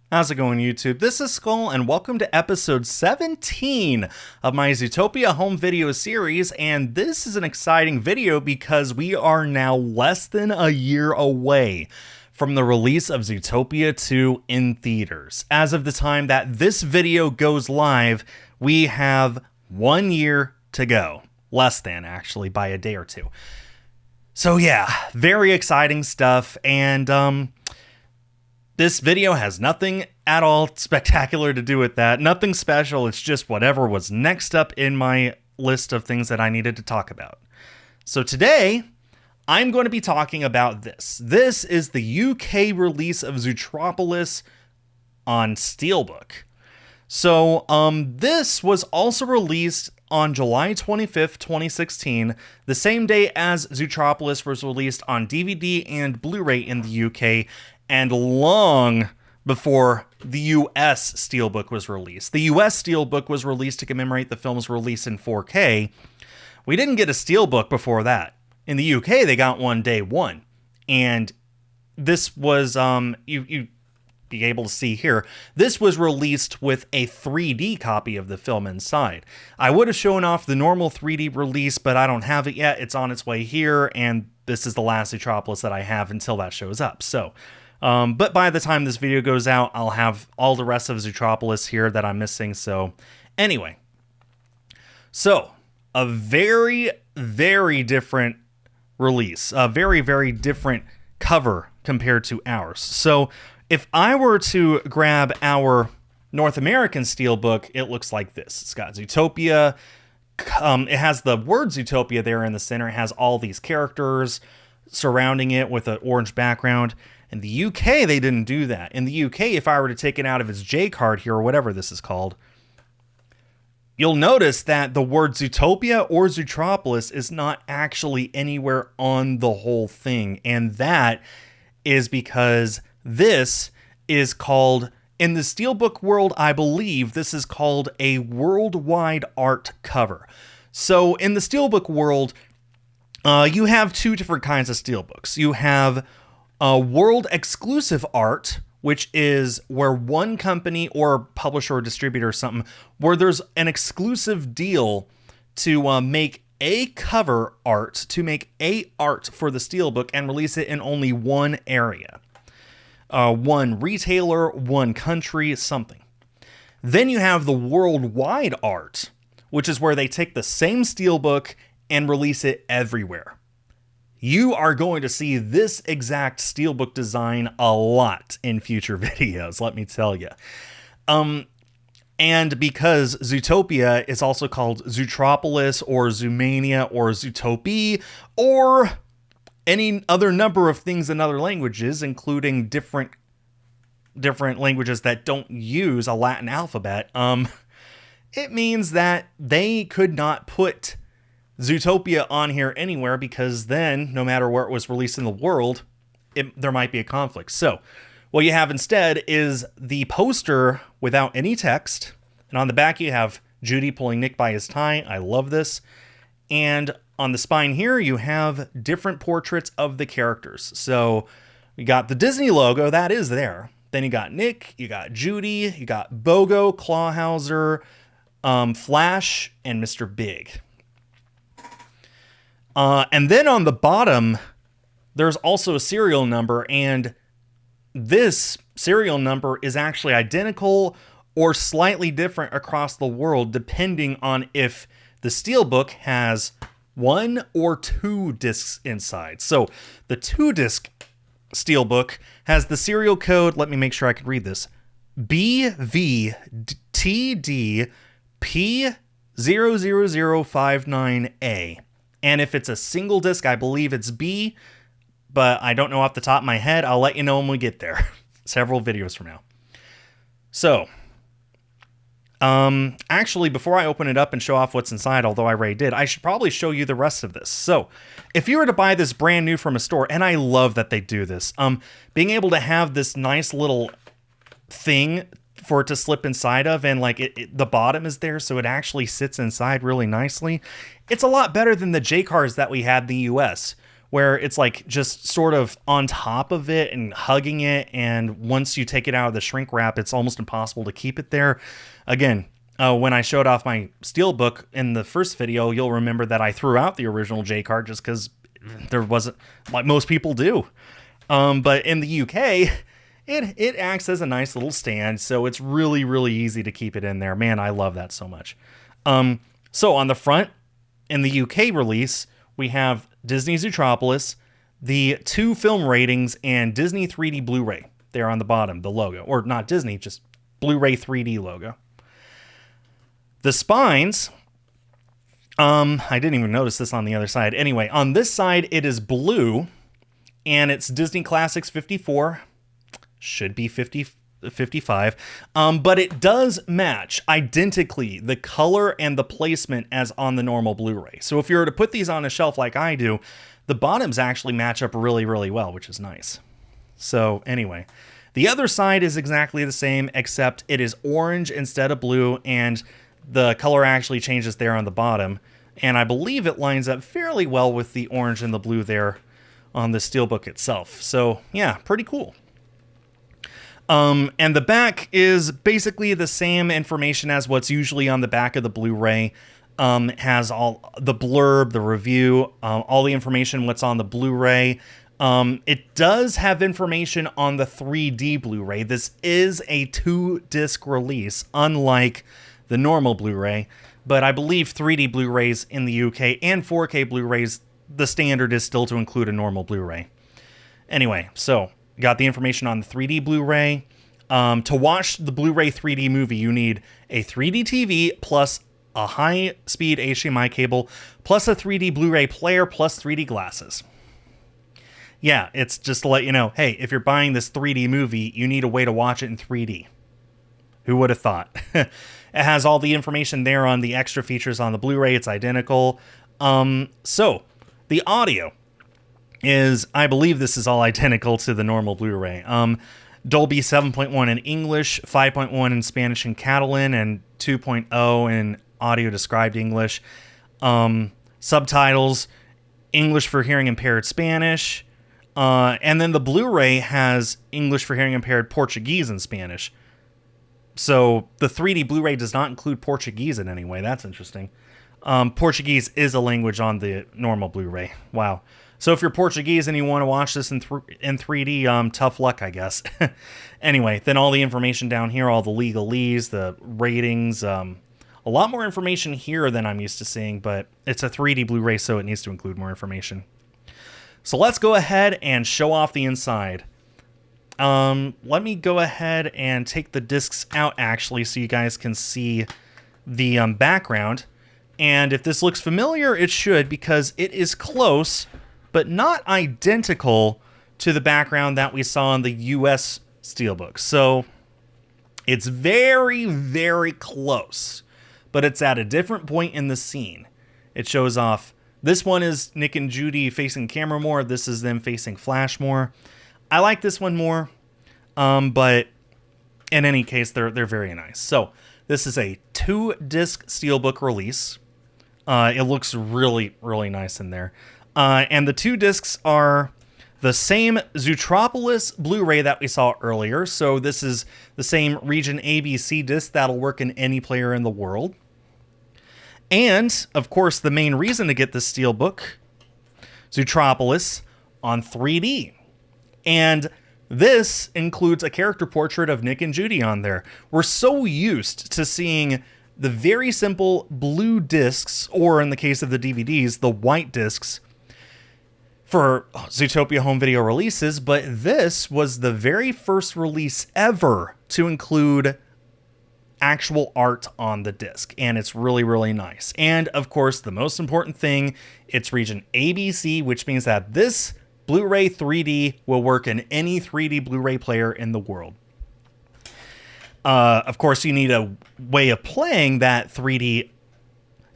How's it going, YouTube? This is Skull, and welcome to episode 17 of my Zootopia home video series, and this is an exciting video because we are now less than a year away from the release of Zootopia 2 in theaters. As of the time that this video goes live, we have 1 year to go. Less than, actually, by a day or two. So yeah, very exciting stuff, and this video has nothing at all spectacular to do with that. Nothing special. It's just whatever was next up in my list of things that I needed to talk about. So today, I'm going to be talking about this. This is the UK release of Zootropolis on Steelbook. So this was also released on July 25th, 2016, the same day as Zootropolis was released on DVD and Blu-ray in the UK, and long before the US Steelbook was released. The US Steelbook was released to commemorate the film's release in 4K. We didn't get a Steelbook before that. In the UK, they got one day one. And this was, you be able to see here, this was released with a 3D copy of the film inside. I would have shown off the normal 3D release, but I don't have it yet. It's on its way here, and this is the last Zootropolis that I have until that shows up. So, but by the time this video goes out, I'll have all the rest of Zootropolis here that I'm missing. So anyway, so a very, very different release, a very, very different cover compared to ours. So if I were to grab our North American Steelbook, it looks like this. It's got Zootopia. It has the word Zootopia there in the center. It has all these characters surrounding it with an orange background. In the UK, they didn't do that. In the UK, if I were to take it out of its J card here, or whatever this is called, you'll notice that the word Zootopia or Zootropolis is not actually anywhere on the whole thing. And that is because this is called, in the Steelbook world, I believe this is called a worldwide art cover. So in the Steelbook world, you have two different kinds of Steelbooks. You have world exclusive art, which is where one company or publisher or distributor or something, where there's an exclusive deal to make a cover art, to make a art for the Steelbook and release it in only one area. One retailer, one country, something. Then you have the worldwide art, which is where they take the same Steelbook and release it everywhere. You are going to see this exact Steelbook design a lot in future videos, let me tell you. And because Zootopia is also called Zootropolis or Zoomania or Zootopia or any other number of things in other languages, including different languages that don't use a Latin alphabet, it means that they could not put Zootopia on here anywhere, because then, no matter where it was released in the world, there might be a conflict. So what you have instead is the poster without any text, and on the back you have Judy pulling Nick by his tie. I love this. And on the spine here, you have different portraits of the characters. So you got the Disney logo, that is there. Then you got Nick, you got Judy, you got Bogo, Clawhauser, Flash, and Mr. Big. And then on the bottom, there's also a serial number, and this serial number is actually identical or slightly different across the world, depending on if the Steelbook has 1 or 2 discs inside. So the 2-disc Steelbook has the serial code, let me make sure I can read this, BVTDP00059A. And if it's a single disc, I believe it's B, but I don't know off the top of my head. I'll let you know when we get there, several videos from now. So, actually, before I open it up and show off what's inside, although I already did, I should probably show you the rest of this. So, if you were to buy this brand new from a store, and I love that they do this, being able to have this nice little thing for it to slip inside of, and like the bottom is there, so it actually sits inside really nicely. It's a lot better than the J cards that we had in the US, where it's like just sort of on top of it and hugging it. And once you take it out of the shrink wrap, it's almost impossible to keep it there. Again, when I showed off my Steelbook in the first video, you'll remember that I threw out the original J card just because there wasn't, like most people do. But in the UK, it acts as a nice little stand, so it's really, really easy to keep it in there. Man, I love that so much. So on the front, in the UK release, we have Disney Zootropolis, the 2 film ratings, and Disney 3D Blu-ray. There on the bottom, the logo. Or not Disney, just Blu-ray 3D logo. The spines, I didn't even notice this on the other side. Anyway, on this side, it is blue, and it's Disney Classics 54. Should be 55. But it does match identically the color and the placement as on the normal Blu-ray. So if you were to put these on a shelf like I do, the bottoms actually match up really, really well, which is nice. So anyway, the other side is exactly the same, except it is orange instead of blue, and the color actually changes there on the bottom. And I believe it lines up fairly well with the orange and the blue there on the Steelbook itself. So yeah, pretty cool. And the back is basically the same information as what's usually on the back of the Blu-ray. It has all the blurb, the review, all the information what's on the Blu-ray. It does have information on the 3D Blu-ray. This is a 2-disc release, unlike the normal Blu-ray. But I believe 3D Blu-rays in the UK and 4K Blu-rays, the standard is still to include a normal Blu-ray. Anyway, so got the information on the 3D Blu-ray. To watch the Blu-ray 3D movie, you need a 3D TV plus a high-speed HDMI cable plus a 3D Blu-ray player plus 3D glasses. Yeah, it's just to let you know, hey, if you're buying this 3D movie, you need a way to watch it in 3D. Who would have thought? It has all the information there on the extra features on the Blu-ray. It's identical. So, the audio is, I believe this is all identical to the normal Blu-ray. Dolby 7.1 in English, 5.1 in Spanish and Catalan, and 2.0 in audio described English. Subtitles, English for hearing impaired Spanish. And then the Blu-ray has English for hearing impaired Portuguese and Spanish. So the 3D Blu-ray does not include Portuguese in any way. That's interesting. Portuguese is a language on the normal Blu-ray. Wow. So if you're Portuguese and you want to watch this in 3D, tough luck, I guess. Anyway, then all the information down here, all the legalese, the ratings, a lot more information here than I'm used to seeing, but it's a 3D Blu-ray, so it needs to include more information. So let's go ahead and show off the inside. Let me go ahead and take the discs out, actually, so you guys can see the background. And if this looks familiar, it should, because it is close, but not identical to the background that we saw in the US Steelbook. So it's very, very close, but it's at a different point in the scene. It shows off, this one is Nick and Judy facing camera more, this is them facing Flash more. I like this one more, but in any case, they're very nice. So this is a 2-disc Steelbook release. It looks really, really nice in there. And the 2 discs are the same Zootropolis Blu-ray that we saw earlier. So this is the same Region ABC disc that'll work in any player in the world. And, of course, the main reason to get this Steelbook, Zootropolis on 3D. And this includes a character portrait of Nick and Judy on there. We're so used to seeing the very simple blue discs, or in the case of the DVDs, the white discs, for Zootopia home video releases, but this was the very first release ever to include actual art on the disc, and it's really, really nice. And of course, the most important thing, it's region ABC, which means that this Blu-ray 3D will work in any 3D Blu-ray player in the world. Of course, you need a way of playing that 3D,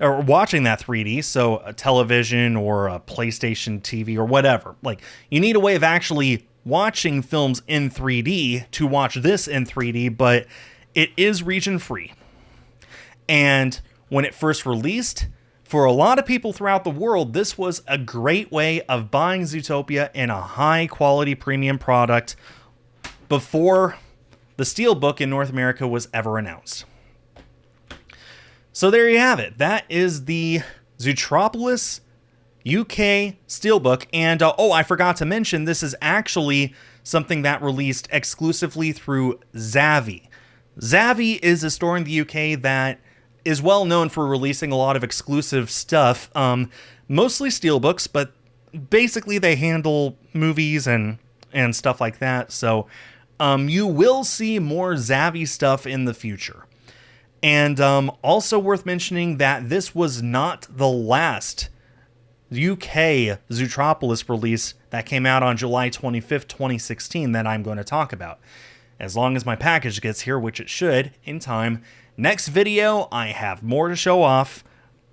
or watching that 3D, so a television or a PlayStation TV or whatever. Like, you need a way of actually watching films in 3D to watch this in 3D, but it is region free. And when it first released, For a lot of people throughout the world, this was a great way of buying Zootopia in a high-quality premium product before the Steelbook in North America was ever announced. So there you have it. That is the Zootropolis UK Steelbook. And, I forgot to mention, this is actually something that released exclusively through Zavvi. Zavvi is a store in the UK that is well known for releasing a lot of exclusive stuff, mostly steelbooks, but basically they handle movies and stuff like that. So you will see more Zavvi stuff in the future. And also worth mentioning that this was not the last UK Zootropolis release that came out on July 25th, 2016 that I'm going to talk about. As long as my package gets here, which it should in time. Next video, I have more to show off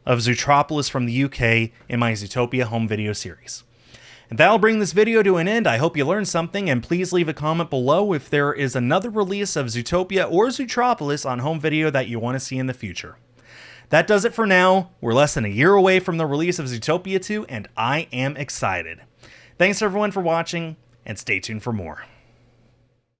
of Zootropolis from the UK in my Zootopia home video series. And that'll bring this video to an end. I hope you learned something, and please leave a comment below if there is another release of Zootopia or Zootropolis on home video that you want to see in the future. That does it for now. We're less than a year away from the release of Zootopia 2, and I am excited. Thanks everyone for watching, and stay tuned for more.